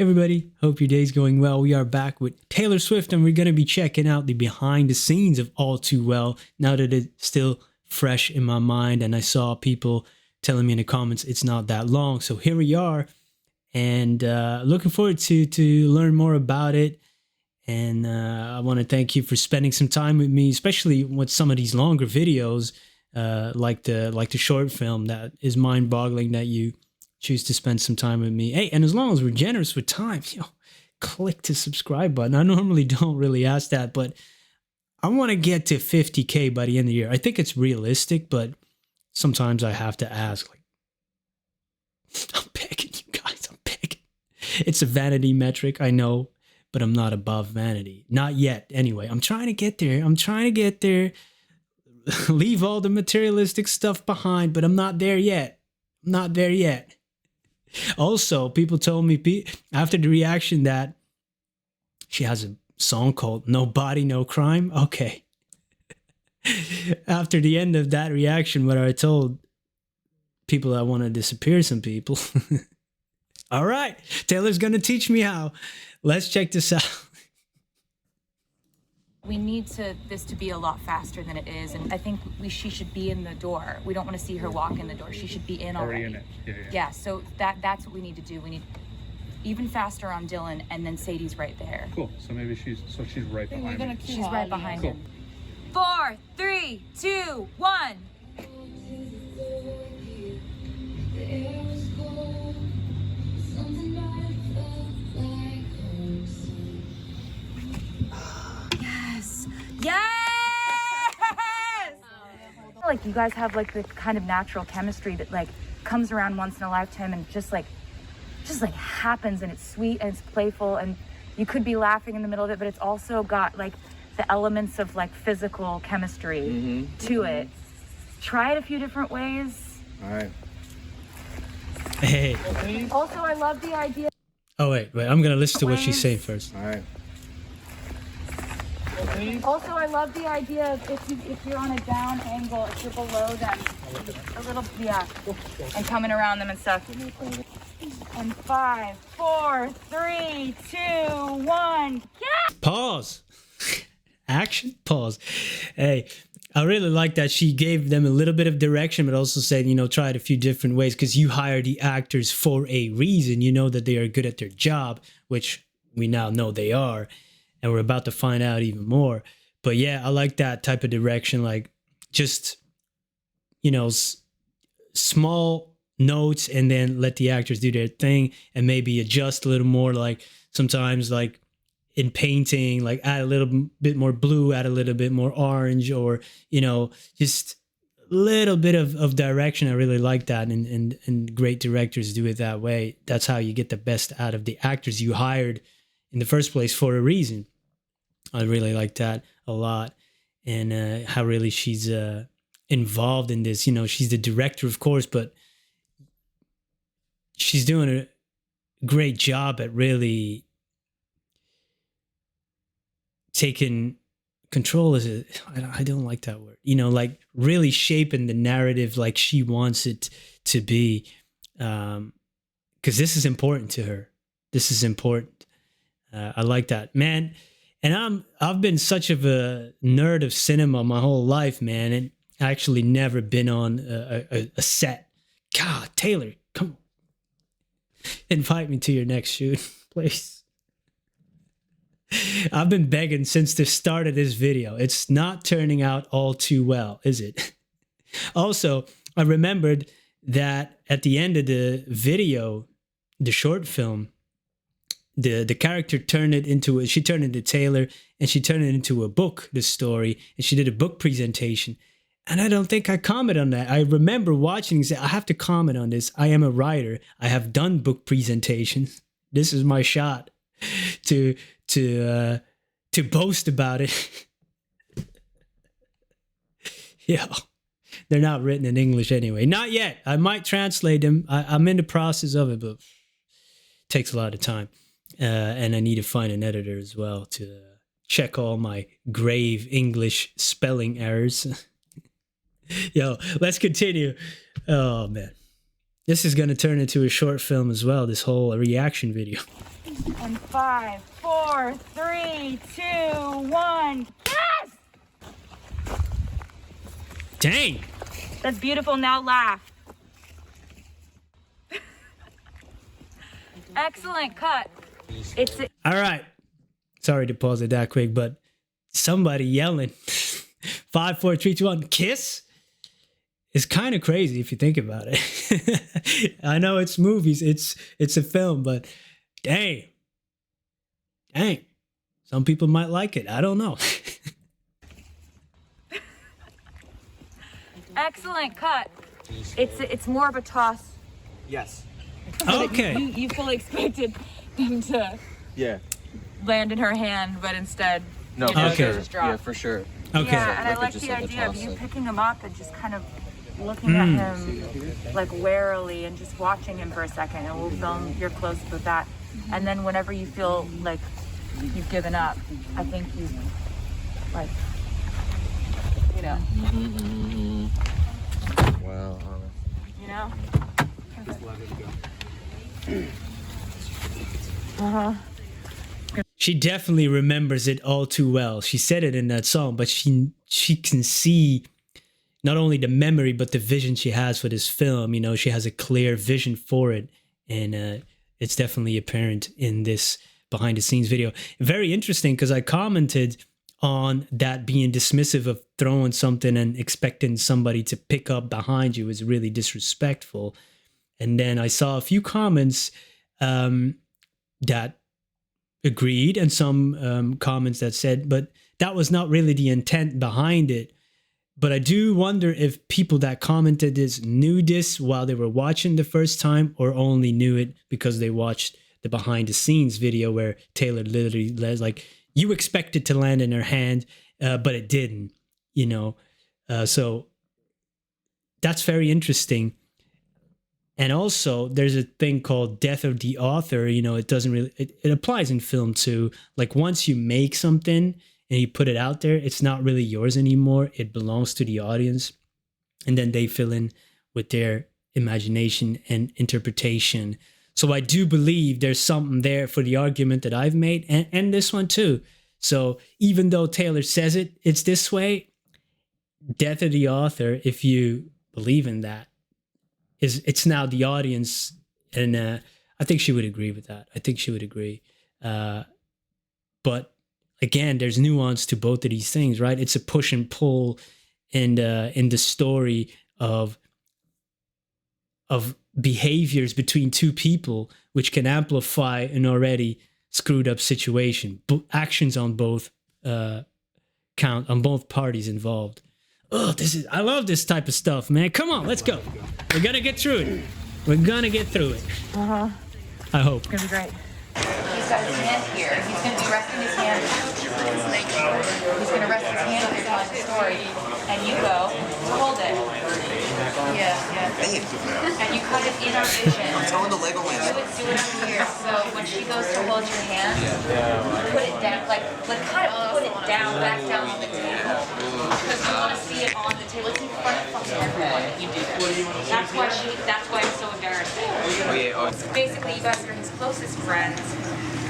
Everybody, hope your day's going well. We are back with Taylor Swift, and we're going to be checking out the behind the scenes of All Too Well now that it's still fresh in my mind. And I saw people telling me in the comments it's not that long. So here we are, and looking forward to learn more about it. And I want to thank you for spending some time with me, especially with some of these longer videos, like the short film. That is mind-boggling that you choose to spend some time with me. Hey, and as long as we're generous with time, click the subscribe button. I normally don't really ask that, but I want to get to 50K by the end of the year. I think it's realistic, but sometimes I have to ask. Like, I'm begging you guys. I'm begging. It's a vanity metric, I know, but I'm not above vanity. Not yet. Anyway, I'm trying to get there. Leave all the materialistic stuff behind, but I'm not there yet. I'm not there yet. Also, people told me after the reaction that she has a song called No Body, No Crime. Okay. After the end of that reaction, where I told people I want to disappear some people. All right. Taylor's going to teach me how. Let's check this out. We need this to be a lot faster than it is, and I think she should be in the door. We don't want to see her walk in the door. She should be in already. In it. Yeah. So that's what we need to do. We need even faster on Dylan, and then Sadie's right there. Cool. So maybe she's right behind him. She's right behind cool. him. 4, 3, 2, 1. Yes! Like you guys have like the kind of natural chemistry that like comes around once in a lifetime and just like happens, and it's sweet and it's playful, and you could be laughing in the middle of it, but it's also got like the elements of like physical chemistry to it. Try it a few different ways. All right. Hey. Also, I love the idea. Oh, wait. I'm going to listen to what she's saying first. All right. Also, I love the idea of if you're on a down angle, if you're below them, a little, and coming around them and stuff. And 5, 4, 3, 2, 1. Yeah! Pause. Action. Pause. Hey, I really like that she gave them a little bit of direction, but also said, try it a few different ways, because you hire the actors for a reason. You know that they are good at their job, which we now know they are. And we're about to find out even more. But yeah, I like that type of direction. Like just, small notes, and then let the actors do their thing, and maybe adjust a little more. Like sometimes like in painting, like add a little bit more blue, add a little bit more orange, or, just a little bit of direction. I really like that. And great directors do it that way. That's how you get the best out of the actors you hired in the first place for a reason. I really like that a lot. And how really she's involved in this. She's the director, of course, but she's doing a great job at really taking control. I don't like that word. Like really shaping the narrative like she wants it to be. Because this is important to her. This is important. I like that, man. And I've been such of a nerd of cinema my whole life, man, and actually never been on a set. God, Taylor, come on. Invite me to your next shoot, please. I've been begging since the start of this video. It's not turning out all too well, is it? Also, I remembered that at the end of the video, the short film, the character turned it into Taylor, and she turned it into a book, the story, and she did a book presentation. And I don't think I commented on that. I remember watching and say, I have to comment on this. I am a writer. I have done book presentations. This is my shot to boast about it. Yeah, they're not written in English anyway. Not yet. I might translate them. I'm in the process of it, but it takes a lot of time. And I need to find an editor as well to check all my grave English spelling errors. Yo, let's continue. Oh, man. This is going to turn into a short film as well, this whole reaction video. And 5, 4, 3, 2, 1. Yes! Dang! That's beautiful. Now laugh. Excellent cut. All right. Sorry to pause it that quick, but somebody yelling 5, 4, 3, 2, 1, kiss is kind of crazy if you think about it. I know it's movies, it's a film, but dang. Some people might like it. I don't know. Excellent cut. It's more of a toss. Yes. Okay. You fully expected them to land in her hand, but instead, No, Okay. for sure. just drop. Yeah, for sure. Okay. Yeah, and I Like like just the like a idea of toss you up. picking him up and just kind of looking at him like warily and just watching him for a second, and we'll film your close up with that. And then whenever you feel like you've given up, I think you like, you know, Wow. you know. She definitely remembers it all too well. She said it in that song, but she can see not only the memory but the vision she has for this film. You know, she has a clear vision for it, and it's definitely apparent in this behind the scenes video. Very interesting, because I commented on that being dismissive of throwing something and expecting somebody to pick up behind you is really disrespectful. And then I saw a few comments that agreed, and some comments that said, but that was not really the intent behind it. But I do wonder if people that commented this knew this while they were watching the first time, or only knew it because they watched the behind the scenes video where Taylor literally like, you expected to land in her hand, but it didn't, you know. So that's very interesting. And also, there's a thing called death of the author. You know, it doesn't really, it applies in film too. Like, once you make something and you put it out there, it's not really yours anymore. It belongs to the audience. And then they fill in with their imagination and interpretation. So I do believe there's something there for the argument that I've made, and this one too. So even though Taylor says it's this way, death of the author, if you believe in that, it's now the audience, and I think she would agree with that. I think she would agree. But again, there's nuance to both of these things, right? It's a push and pull in the story of behaviors between two people, which can amplify an already screwed up situation. Actions on both count, on both parties involved. Oh, I love this type of stuff, man. Come on, let's go. We're gonna get through it. We're gonna get through it. I hope. It's gonna be great. He's got his hand here. He's gonna be resting his hand. He's gonna rest his hand here telling the story, and you go hold it. And you cut it in our vision. I'm telling the Legoland. Do it up here. So when she goes to hold your hand, put it down, like kind of put it down, back down on the table. Because we want to see it on the table. It's in front of fucking everyone that you do this. That's why it's so embarrassing. Basically, you guys are his closest friends,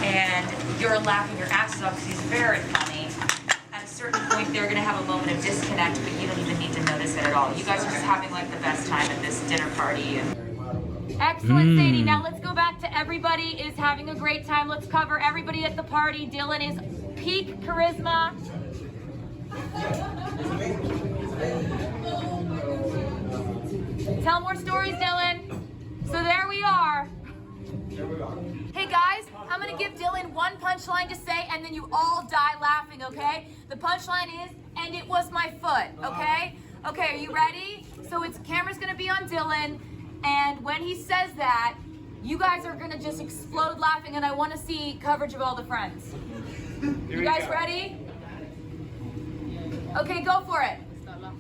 and you're laughing your asses off because he's very funny. At a certain point, they're going to have a moment of disconnect, but you don't even need to notice it at all. You guys are just having like the best time at this dinner party. Excellent, Sadie. Now let's go back to everybody is having a great time. Let's cover everybody at the party. Dylan is peak charisma. Tell more stories, Dylan. So there we are. Hey guys, I'm gonna give Dylan one punchline to say, and then you all die laughing, okay? The punchline is, and it was my foot, okay? Okay, are you ready? So camera's gonna be on Dylan, and when he says that, you guys are gonna just explode laughing, and I wanna see coverage of all the friends. You guys ready? Okay, go for it.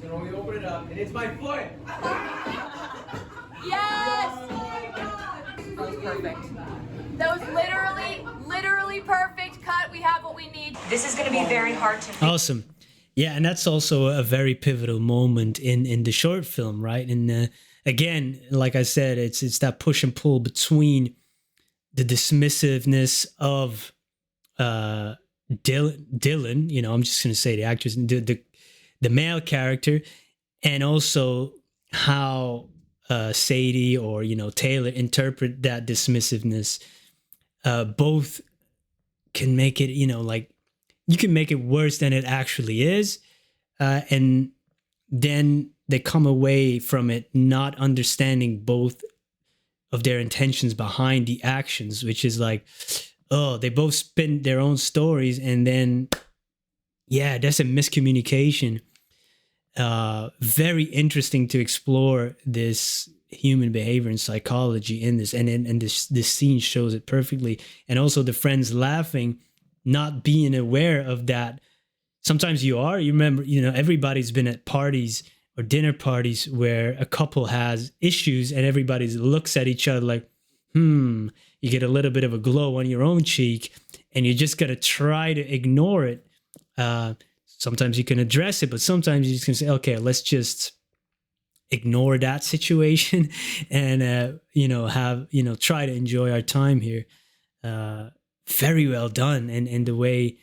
Then we open it up, and it's my foot. Yes! Oh my God! That was perfect. That was literally perfect cut. We have what we need. This is going to be very hard to. Awesome. Yeah, and that's also a very pivotal moment in the short film, right? And again, like I said, it's that push and pull between the dismissiveness of Dylan, you know, I'm just gonna say the actress, the male character, and also how Sadie or, you know, Taylor interpret that dismissiveness. Both can make it, you know, like you can make it worse than it actually is, and then they come away from it not understanding both of their intentions behind the actions, which is like, oh, they both spin their own stories, and then yeah, that's a miscommunication. Very interesting to explore this human behavior and psychology in this, and this scene shows it perfectly. And also the friends laughing, not being aware of that. Sometimes you remember, you know, everybody's been at parties or dinner parties where a couple has issues and everybody looks at each other like, you get a little bit of a glow on your own cheek and you just got to try to ignore it. Sometimes you can address it, but sometimes you just can say, okay, let's just ignore that situation and, you know, try to enjoy our time here. Very well done. And the way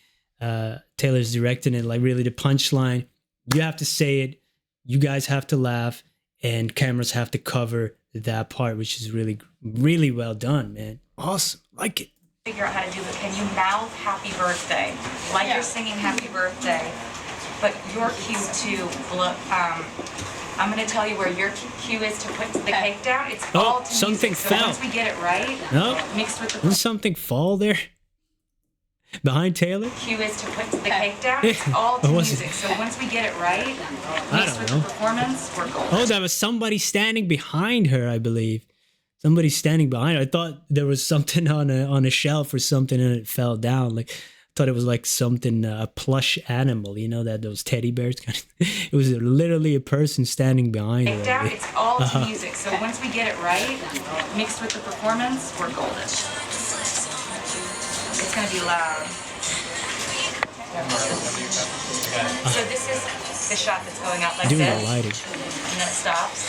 Taylor's directing it, like really the punchline, you have to say it, you guys have to laugh, and cameras have to cover that part, which is really, really well done, man. Awesome. Like it. Figure out how to do it. Can you mouth happy birthday? Like you're singing happy birthday, but your cue to I'm going to tell you where your cue is to put the cake down. It's all to something music. fell. So once we get it right, mixed with the Didn't something fall there behind Taylor? cue is to put the cake down. It's all to music. So once we get it right, mixed with the performance, we're golden. Oh, that was somebody standing behind her, I believe. Somebody standing behind her. I thought there was something on a shelf or something and it fell down. Like, I thought it was like something, a plush animal, you know, that those teddy bears kind of. It was literally a person standing behind her. Down, it's all to music. So once we get it right, mixed with the performance, we're golden. It's gonna be loud. So this is the shot that's going out like Doing this. the lighting. And then it stops.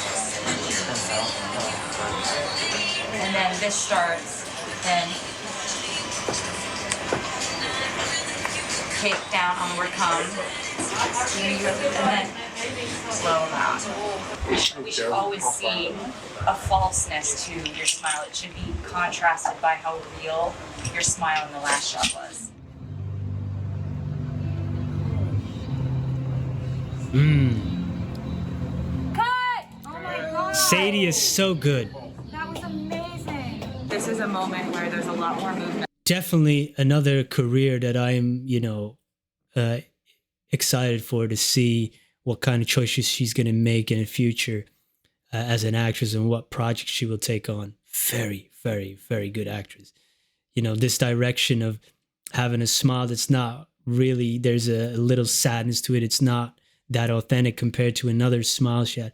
And then this starts. Then cake down, onward come. And then slow out. We should always see a falseness to your smile. It should be contrasted by how real your smile in the last shot was. Cut! Oh my god! Sadie is so good. That was amazing. This is a moment where there's a lot more movement. Definitely another career that I'm, you know, excited for, to see what kind of choices she's going to make in the future as an actress and what projects she will take on. Very, very, very good actress. You know, this direction of having a smile that's not really, there's a little sadness to it. It's not that authentic compared to another smile shot.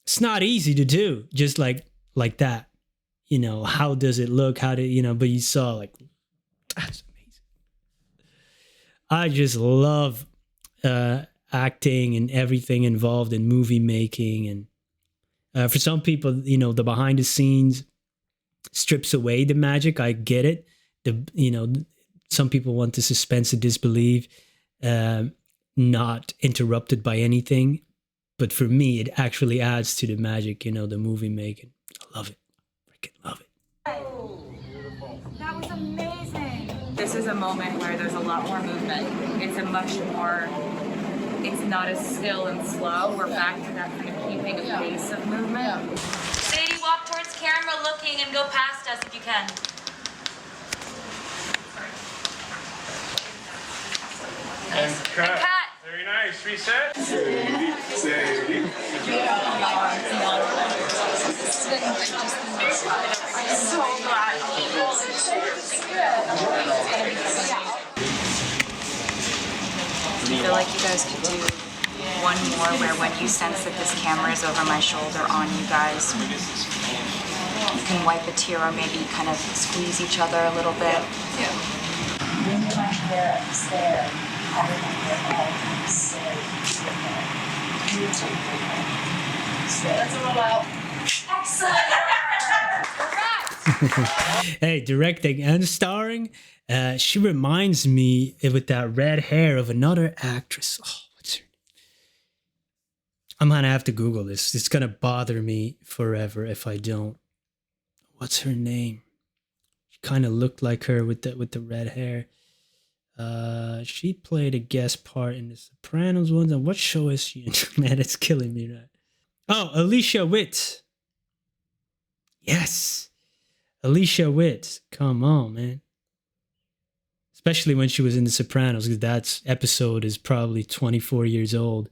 It's not easy to do, just like that. You know, how does it look? How did, you know, but you saw, like, that's amazing. I just love acting and everything involved in movie making. And for some people, you know, the behind the scenes strips away the magic. I get it. You know, some people want the suspense of disbelief, not interrupted by anything. But for me, it actually adds to the magic, you know, the movie making. I love it. Love it. That was amazing. This is a moment where there's a lot more movement. It's a much more, it's not as still and slow. We're back to that kind of keeping a pace of movement. Sadie, walk towards camera looking and go past us if you can. And cut. And cut. Very nice. Reset. Sadie. So glad. I feel like you guys could do one more where when you sense that this camera is over my shoulder on you guys, you can wipe a tear or maybe kind of squeeze each other a little bit. Yeah. Bring my hair up, stare. Have my hair all stare. Beautiful. Let's roll out. Excellent. Hey, directing and starring. She reminds me with that red hair of another actress. Oh, what's her name? I'm gonna have to Google this. It's gonna bother me forever if I don't. What's her name? She kind of looked like her with the red hair. She played a guest part in the Sopranos ones. And what show is she in? Man, it's killing me, right? Oh, Alicia Witt. Yes. Alicia Witt. Come on, man. Especially when she was in The Sopranos, because that episode is probably 24 years old.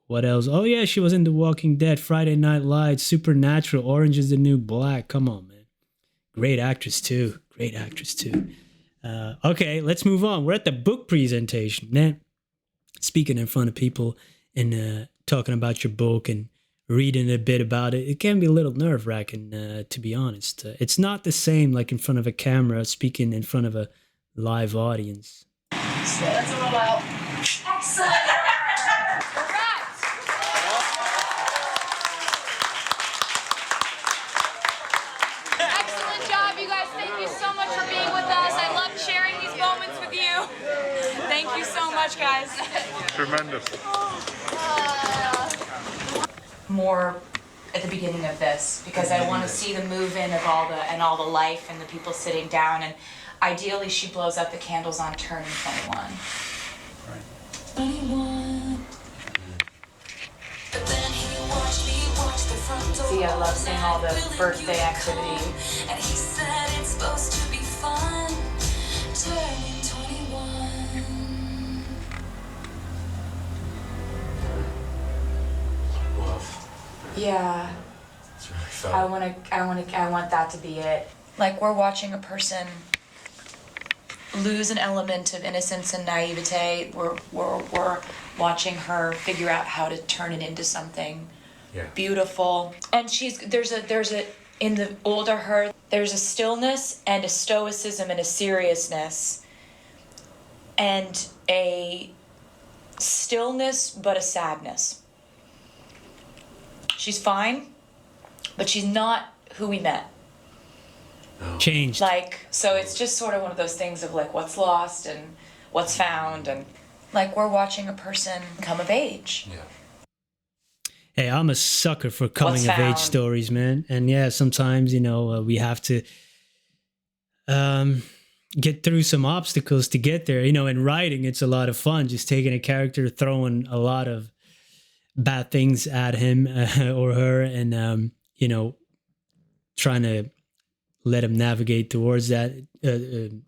What else? Oh, yeah, she was in The Walking Dead, Friday Night Lights, Supernatural, Orange is the New Black. Come on, man. Great actress, too. Great actress, too. Okay, let's move on. We're at the book presentation. Man, speaking in front of people and talking about your book and reading a bit about it, it can be a little nerve-wracking, to be honest. It's not the same like in front of a camera, speaking in front of a live audience. Let's roll out. Excellent. Excellent job, you guys. Thank you so much for being with us. I love sharing these moments with you. Thank you so much, guys. Tremendous. More at the beginning of this because I want to see the move-in of all the life and the people sitting down, and ideally she blows up the candles on turning 21. Right. 21. See, I love seeing all the birthday activity. And he said it's supposed to be fun. Turning 21. Yeah. It's really fun. I want that to be it. Like we're watching a person lose an element of innocence and naivete. We're watching her figure out how to turn it into something beautiful. And there's a in the older her, there's a stillness and a stoicism and a seriousness and a stillness but a sadness. She's fine, but she's not who we met. Changed. Like, so it's just sort of one of those things of like what's lost and what's found, and like we're watching a person come of age. Yeah. Hey, I'm a sucker for coming of age found? stories, man. And yeah, sometimes, we have to get through some obstacles to get there. In writing, it's a lot of fun just taking a character, throwing a lot of bad things at him or her, and trying to let him navigate towards that,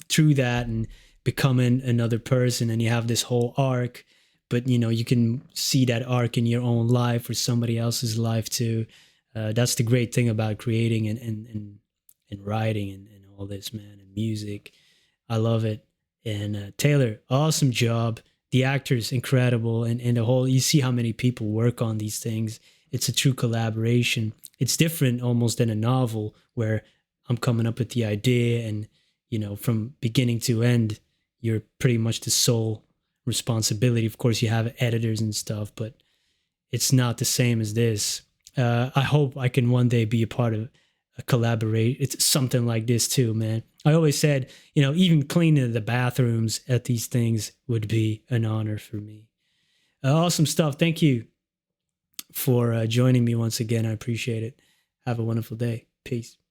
through that, and becoming another person. And you have this whole arc, but you can see that arc in your own life or somebody else's life too. That's the great thing about creating and writing and all this, man, and music. I love it. And Taylor, awesome job. The actor's incredible, and the whole, you see how many people work on these things. It's a true collaboration. It's different almost than a novel where I'm coming up with the idea and, from beginning to end, you're pretty much the sole responsibility. Of course, you have editors and stuff, but it's not the same as this. I hope I can one day be a part of a collaborate. It's something like this too, man. I always said, even cleaning the bathrooms at these things would be an honor for me. Awesome stuff. Thank you for joining me once again. I appreciate it. Have a wonderful day. Peace.